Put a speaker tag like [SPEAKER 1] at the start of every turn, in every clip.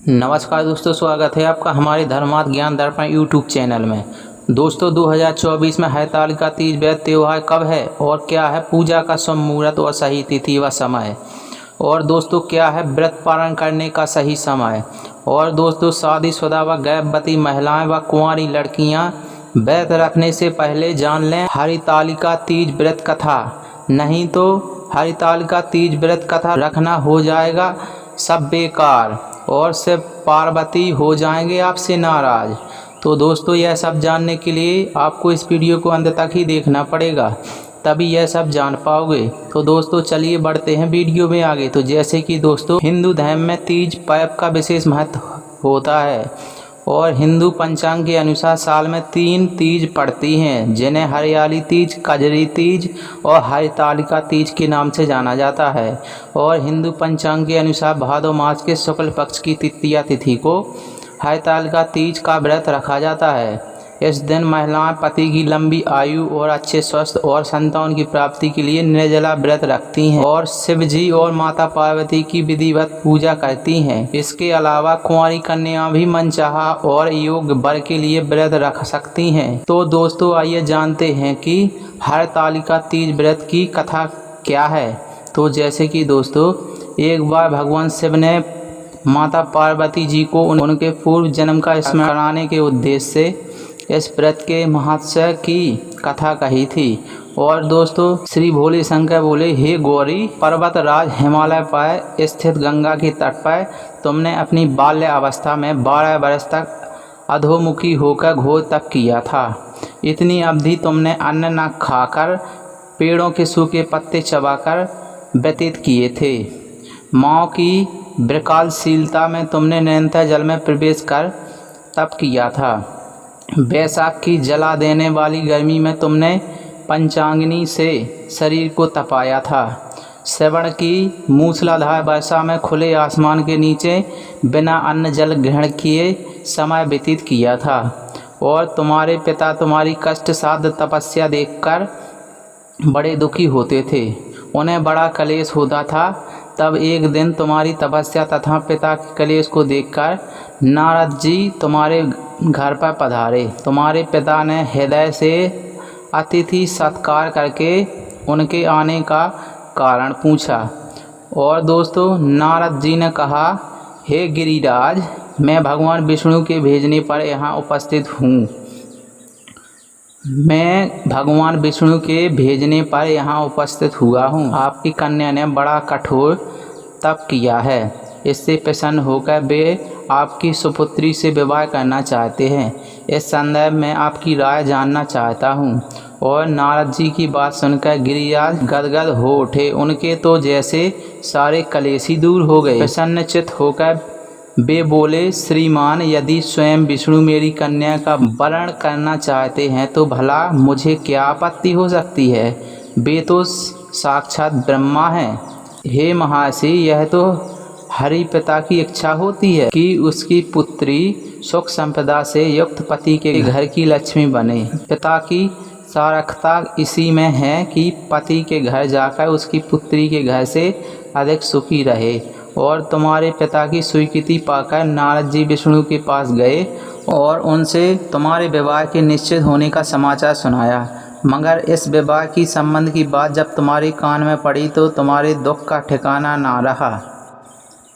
[SPEAKER 1] नमस्कार दोस्तों, स्वागत है आपका हमारे धर्मार्थ ज्ञान दर्पण यूट्यूब चैनल में। दोस्तों 2024 में हरतालिका तीज व्रत त्यौहार कब है और क्या है पूजा का शुभ मुहूर्त और सही तिथि व समय, और दोस्तों क्या है व्रत पालन करने का सही समय, और दोस्तों शादीशुदा व गर्भवती महिलाएं व कुंवारी लड़कियां व्रत रखने से पहले जान लें हरतालिका तीज व्रत कथा, नहीं तो हरतालिका तीज व्रत कथा रखना हो जाएगा सब बेकार और सिर्फ पार्वती हो जाएंगे आपसे नाराज। तो दोस्तों यह सब जानने के लिए आपको इस वीडियो को अंत तक ही देखना पड़ेगा, तभी यह सब जान पाओगे। तो दोस्तों चलिए बढ़ते हैं वीडियो में आगे। तो जैसे कि दोस्तों हिंदू धर्म में तीज पर्व का विशेष महत्व होता है और हिंदू पंचांग के अनुसार साल में 3 तीज पड़ती हैं, जिन्हें हरियाली तीज, कजरी तीज और हरतालिका तीज के नाम से जाना जाता है। और हिंदू पंचांग के अनुसार भादो मास के शुक्ल पक्ष की तृतीया तिथि को हरतालिका तीज का व्रत रखा जाता है। इस दिन महिलाएं पति की लंबी आयु और अच्छे स्वास्थ्य और संतान की प्राप्ति के लिए निर्जला व्रत रखती हैं और शिव जी और माता पार्वती की विधिवत पूजा करती हैं। इसके अलावा कुंवारी कन्या भी मनचाहा और योग्य वर के लिए व्रत रख सकती हैं। तो दोस्तों आइए जानते हैं कि हरतालिका तीज व्रत की कथा क्या है। तो जैसे कि दोस्तों एक बार भगवान शिव ने माता पार्वती जी को उनके पूर्व जन्म का स्मरण कराने के उद्देश्य से इस व्रत के महत्व की कथा कही थी। और दोस्तों श्री भोले शंकर बोले, हे गौरी, पर्वत राज हिमालय पर स्थित गंगा के तट पर तुमने अपनी बाल्य अवस्था में 12 वर्ष तक अधोमुखी होकर घोर तप किया था। इतनी अवधि तुमने अन्न न खाकर पेड़ों के सूखे पत्ते चबाकर व्यतीत किए थे। माँ की विकलशीलता में तुमने निरंतर जल में प्रवेश कर तप किया था। बैसाख की जला देने वाली गर्मी में तुमने पंचाग्नि से शरीर को तपाया था। श्रवण की मूसलाधार वर्षा में खुले आसमान के नीचे बिना अन्न जल ग्रहण किए समय व्यतीत किया था। और तुम्हारे पिता तुम्हारी कष्ट साध्य तपस्या देखकर बड़े दुखी होते थे, उन्हें बड़ा क्लेश होता था। तब एक दिन तुम्हारी तपस्या तथा पिता के क्लेश को देखकर नारद जी तुम्हारे घर पर पधारे। तुम्हारे पिता ने हृदय से अतिथि सत्कार करके उनके आने का कारण पूछा। और दोस्तों नारद जी ने कहा, हे गिरिराज, मैं भगवान विष्णु के भेजने पर यहाँ उपस्थित हूँ। मैं भगवान विष्णु के भेजने पर यहाँ उपस्थित हुआ हूँ। आपकी कन्या ने बड़ा कठोर तप किया है, इससे प्रसन्न होकर वे आपकी सुपुत्री से विवाह करना चाहते हैं। इस संदर्भ में आपकी राय जानना चाहता हूँ। और नारद जी की बात सुनकर गिरिराज गदगद हो उठे। उनके तो जैसे सारे कलेश ही दूर हो गए। प्रसन्नचित्त होकर वे बोले, श्रीमान, यदि स्वयं विष्णु मेरी कन्या का वरण करना चाहते हैं तो भला मुझे क्या आपत्ति हो सकती है। वे तो साक्षात ब्रह्मा हैं। हे महर्षि, यह तो हरि पिता की इच्छा होती है कि उसकी पुत्री सुख संपदा से युक्त पति के घर की लक्ष्मी बने। पिता की सार्थकता इसी में है कि पति के घर जाकर उसकी पुत्री के घर से अधिक सुखी रहे। और तुम्हारे पिता की स्वीकृति पाकर नारद जी विष्णु के पास गए और उनसे तुम्हारे विवाह के निश्चित होने का समाचार सुनाया। मगर इस विवाह की संबंध की बात जब तुम्हारे कान में पड़ी तो तुम्हारे दुख का ठिकाना ना रहा।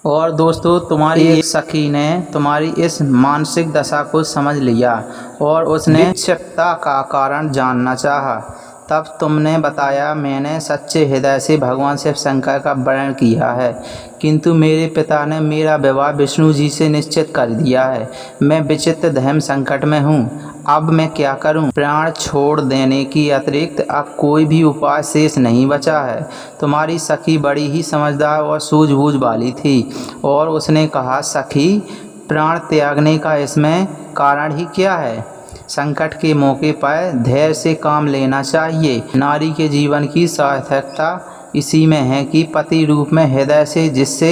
[SPEAKER 1] और दोस्तों तुम्हारी एक सखी ने तुम्हारी इस मानसिक दशा को समझ लिया और उसने विक्षिप्तता का कारण जानना चाहा। तब तुमने बताया, मैंने सच्चे हृदय से भगवान शिव शंकर का वरण किया है, किंतु मेरे पिता ने मेरा विवाह विष्णु जी से निश्चित कर दिया है। मैं विचित्र धर्म संकट में हूँ, अब मैं क्या करूँ। प्राण छोड़ देने की अतिरिक्त अब कोई भी उपाय शेष नहीं बचा है। तुम्हारी सखी बड़ी ही समझदार और सूझबूझ वाली थी और उसने कहा, सखी, प्राण त्यागने का इसमें कारण ही क्या है। संकट के मौके पर धैर्य से काम लेना चाहिए। नारी के जीवन की सार्थकता इसी में है कि पति रूप में हृदय से जिससे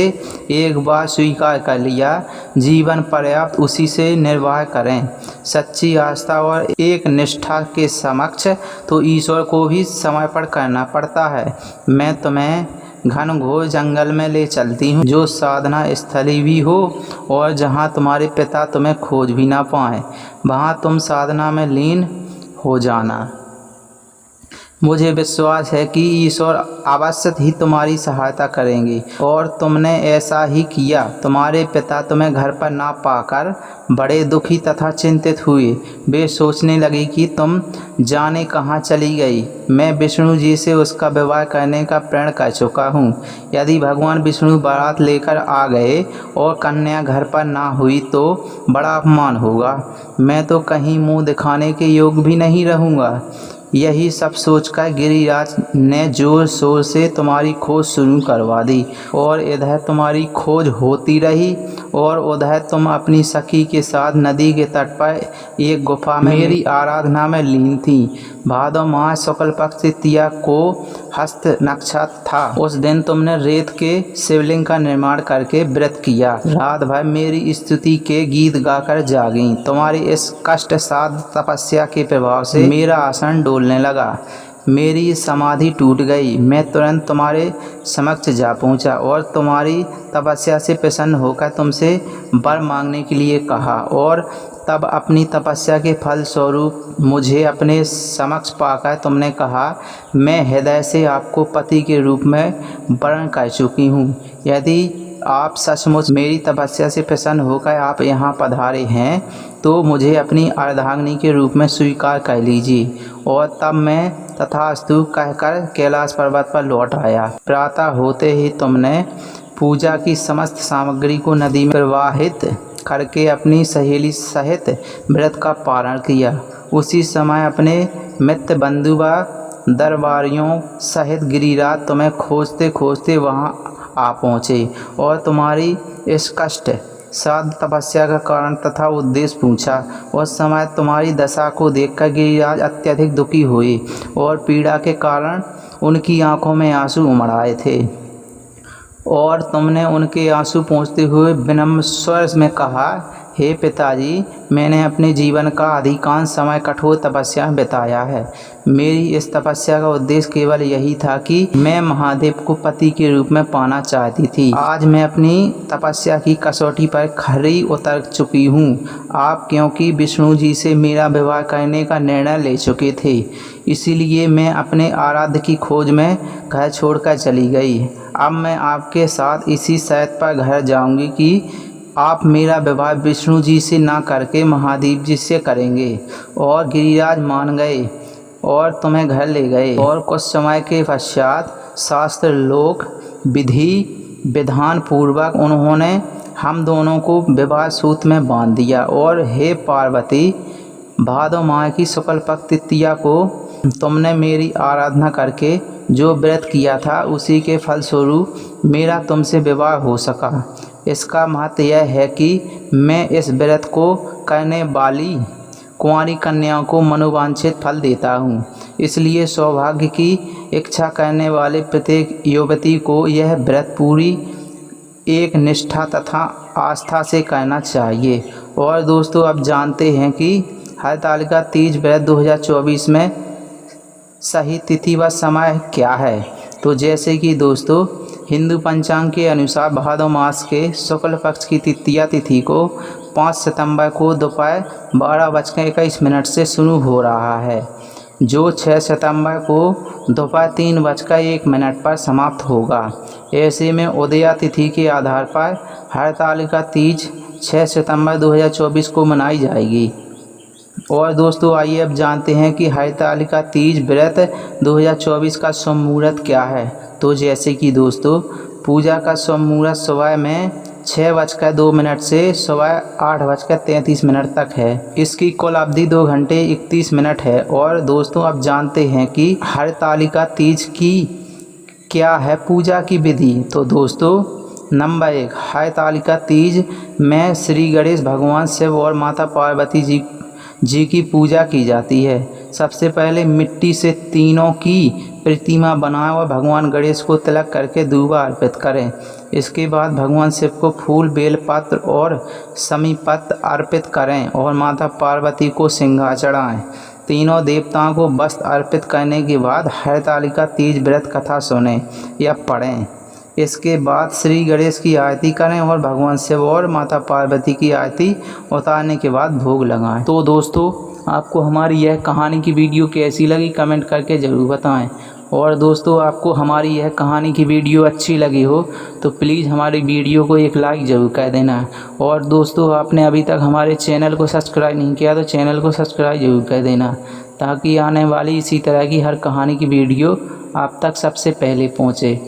[SPEAKER 1] एक बार स्वीकार कर लिया, जीवन पर्याप्त उसी से निर्वाह करें। सच्ची आस्था और एक निष्ठा के समक्ष तो ईश्वर को भी समर्पण करना पड़ता है। मैं तुम्हें घनघोर जंगल में ले चलती हूँ, जो साधना स्थली भी हो और जहाँ तुम्हारे पिता तुम्हें खोज भी ना पाए, वहाँ तुम साधना में लीन हो जाना। मुझे विश्वास है कि ईश्वर अवश्य ही तुम्हारी सहायता करेंगे और तुमने ऐसा ही किया। तुम्हारे पिता तुम्हें घर पर ना पाकर बड़े दुखी तथा चिंतित हुए। वे सोचने लगे कि तुम जाने कहाँ चली गई। मैं विष्णु जी से उसका विवाह करने का प्रण कर चुका हूँ। यदि भगवान विष्णु बारात लेकर आ गए और कन्या घर पर ना हुई तो बड़ा अपमान होगा। मैं तो कहीं मुँह दिखाने के योग भी नहीं रहूँगा। यही सब सोचकर गिरिराज ने जोर शोर से तुम्हारी खोज शुरू करवा दी और इधर तुम्हारी खोज होती रही और उधर तुम अपनी सखी के साथ नदी के तट पर एक गुफा में मेरी आराधना में लीन थी। भादो माह शुक्ल पक्ष तृतीया को हस्त नक्षत्र था। उस दिन तुमने रेत के शिवलिंग का निर्माण करके व्रत किया। रात भर मेरी स्तुति के गीत गाकर जागी। तुम्हारी इस कष्ट साध तपस्या के प्रभाव से मेरा आसन डोलने लगा। मेरी समाधि टूट गई। मैं तुरंत तुम्हारे समक्ष जा पहुंचा और तुम्हारी तपस्या से प्रसन्न होकर तुमसे वर मांगने के लिए कहा और तब अपनी तपस्या के फल स्वरूप मुझे अपने समक्ष पाकर तुमने कहा, मैं हृदय से आपको पति के रूप में वर्ण कर चुकी हूँ। यदि आप सचमुच मेरी तपस्या से प्रसन्न होकर आप यहाँ पधारे हैं तो मुझे अपनी अर्धांगिनी के रूप में स्वीकार कर लीजिए। और तब मैं तथास्तु कहकर कैलाश पर्वत पर लौट आया। प्रातः होते ही तुमने पूजा की समस्त सामग्री को नदी में प्रवाहित करके अपनी सहेली सहित व्रत का पारण किया। उसी समय अपने मित्र बंधु व दरबारियों सहित गिरिराज तुम्हें खोजते खोजते वहां आ पहुँचे और तुम्हारी इस कष्ट साध तपस्या का कारण तथा उद्देश्य पूछा। उस समय तुम्हारी दशा को देखकर गिरिराज अत्यधिक दुखी हुए और पीड़ा के कारण उनकी आंखों में आंसू उमड़ आए थे और तुमने उनके आंसू पोंछते हुए विनम्र स्वर में कहा, हे पिताजी, मैंने अपने जीवन का अधिकांश समय कठोर तपस्या में बिताया है। मेरी इस तपस्या का उद्देश्य केवल यही था कि मैं महादेव को पति के रूप में पाना चाहती थी। आज मैं अपनी तपस्या की कसौटी पर खरी उतर चुकी हूँ। आप क्योंकि विष्णु जी से मेरा विवाह करने का निर्णय ले चुके थे, इसीलिए मैं अपने आराध्य की खोज में घर छोड़कर चली गई। अब मैं आपके साथ इसी शर्त पर घर जाऊंगी कि आप मेरा विवाह विष्णु जी से ना करके महादेव जी से करेंगे। और गिरिराज मान गए और तुम्हें घर ले गए और कुछ समय के पश्चात शास्त्र लोक विधि विधान पूर्वक उन्होंने हम दोनों को विवाह सूत्र में बांध दिया। और हे पार्वती, भादो माह की शुक्ल पक्ष तृतीया को तुमने मेरी आराधना करके जो व्रत किया था उसी के फलस्वरूप मेरा तुमसे विवाह हो सका। इसका महत्व यह है कि मैं इस व्रत को करने वाली कुंवारी कन्याओं को मनोवांछित फल देता हूँ। इसलिए सौभाग्य की इच्छा करने वाले प्रत्येक युवती को यह व्रत पूरी एक निष्ठा तथा आस्था से करना चाहिए। और दोस्तों, अब जानते हैं कि हरतालिका तीज व्रत 2024 में सही तिथि व समय क्या है। तो जैसे कि दोस्तों, हिंदू पंचांग के अनुसार भादो मास के शुक्ल पक्ष की तृतीया तिथि को 5 सितंबर को दोपहर 12:21 से शुरू हो रहा है, जो 6 सितंबर को दोपहर 3:01 पर समाप्त होगा। ऐसे में उदया तिथि के आधार पर हरतालिका तीज 6 सितंबर 2024 को मनाई जाएगी। और दोस्तों, आइए अब जानते हैं कि हरतालिका तीज व्रत 2024 का शुभ मुहूर्त क्या है। तो जैसे कि दोस्तों, पूजा का शुभ मुहूर्त सुबह में 6:02 से सुबह 8:33 तक है। इसकी कुल अवधि 2 घंटे 31 मिनट है। और दोस्तों, अब जानते हैं कि हरतालिका तीज की क्या है पूजा की विधि। तो दोस्तों, नंबर 1, हरतालिका तीज में श्री गणेश भगवान शिव और माता पार्वती जी की पूजा की जाती है। सबसे पहले मिट्टी से तीनों की प्रतिमा बनाएं और भगवान गणेश को तिलक करके दूबा अर्पित करें। इसके बाद भगवान शिव को फूल, बेलपत्र और समीपत्र अर्पित करें और माता पार्वती को सिंघार चढ़ाएं। तीनों देवताओं को वस्त्र अर्पित करने के बाद हरतालिका तीज व्रत कथा सुनें या पढ़ें। इसके बाद श्री गणेश की आरती करें और भगवान शिव और माता पार्वती की आरती उतारने के बाद भोग लगाएं। तो दोस्तों, आपको हमारी यह कहानी की वीडियो कैसी लगी कमेंट करके ज़रूर बताएं। और दोस्तों, आपको हमारी यह कहानी की वीडियो अच्छी लगी हो तो प्लीज़ हमारी वीडियो को एक लाइक ज़रूर कर देना। और दोस्तों, आपने अभी तक हमारे चैनल को सब्सक्राइब नहीं किया तो चैनल को सब्सक्राइब ज़रूर कर देना, ताकि आने वाली इसी तरह की हर कहानी की वीडियो आप तक सबसे पहले पहुँचे।